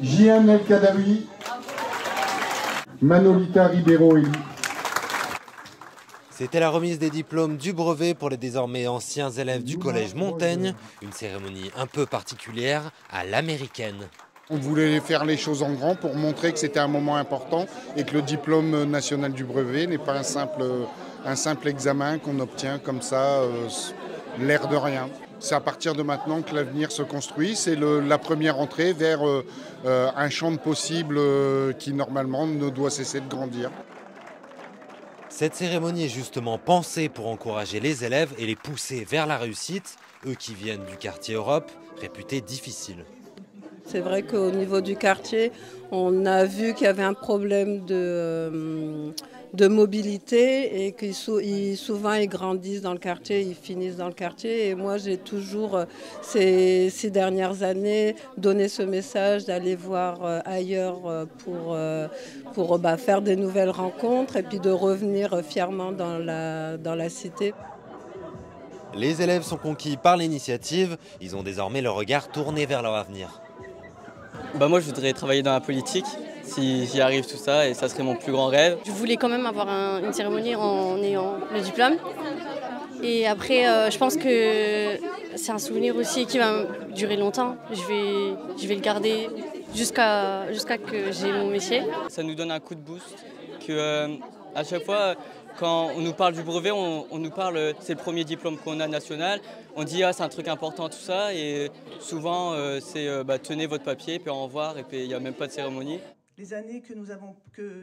Jian El Kadawi, Manolita Ribeiro Eli. C'était la remise des diplômes du brevet pour les désormais anciens élèves du collège Montaigne, une cérémonie un peu particulière à l'américaine. On voulait faire les choses en grand pour montrer que c'était un moment important et que le diplôme national du brevet n'est pas un simple examen qu'on obtient comme ça, l'air de rien. C'est à partir de maintenant que l'avenir se construit. C'est la première entrée vers un champ de possibles qui normalement ne doit cesser de grandir. Cette cérémonie est justement pensée pour encourager les élèves et les pousser vers la réussite, eux qui viennent du quartier Europe, réputé difficile. C'est vrai qu'au niveau du quartier, on a vu qu'il y avait un problème de mobilité et que souvent ils grandissent dans le quartier, ils finissent dans le quartier. Et moi, j'ai toujours, ces dernières années, donné ce message d'aller voir ailleurs pour faire des nouvelles rencontres et puis de revenir fièrement dans la cité. Les élèves sont conquis par l'initiative, ils ont désormais le regard tourné vers leur avenir. Moi, je voudrais travailler dans la politique, si j'y arrive tout ça, et ça serait mon plus grand rêve. Je voulais quand même avoir une cérémonie en ayant le diplôme. Et après, je pense que c'est un souvenir aussi qui va durer longtemps. Je vais le garder jusqu'à que j'ai mon métier. Ça nous donne un coup de boost que à chaque fois, quand on nous parle du brevet, on nous parle, c'est le premier diplôme qu'on a national. On dit c'est un truc important tout ça et souvent c'est tenez votre papier puis au revoir et puis il n'y a même pas de cérémonie.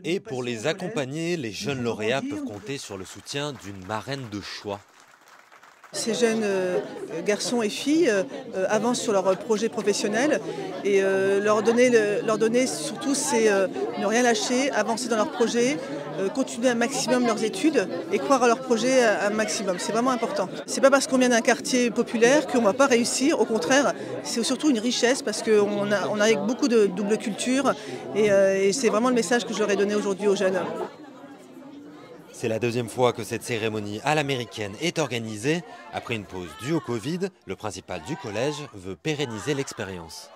Et pour les accompagner, les jeunes lauréats peuvent compter sur le soutien d'une marraine de choix. Ces jeunes garçons et filles avancent sur leur projet professionnel et leur donner surtout c'est ne rien lâcher, avancer dans leur projet, continuer un maximum leurs études et croire à leur projet un maximum. C'est vraiment important. C'est pas parce qu'on vient d'un quartier populaire qu'on ne va pas réussir. Au contraire, c'est surtout une richesse parce qu'on a beaucoup de double culture et c'est vraiment le message que je leur ai donné aujourd'hui aux jeunes. C'est la deuxième fois que cette cérémonie à l'américaine est organisée. Après une pause due au Covid, le principal du collège veut pérenniser l'expérience.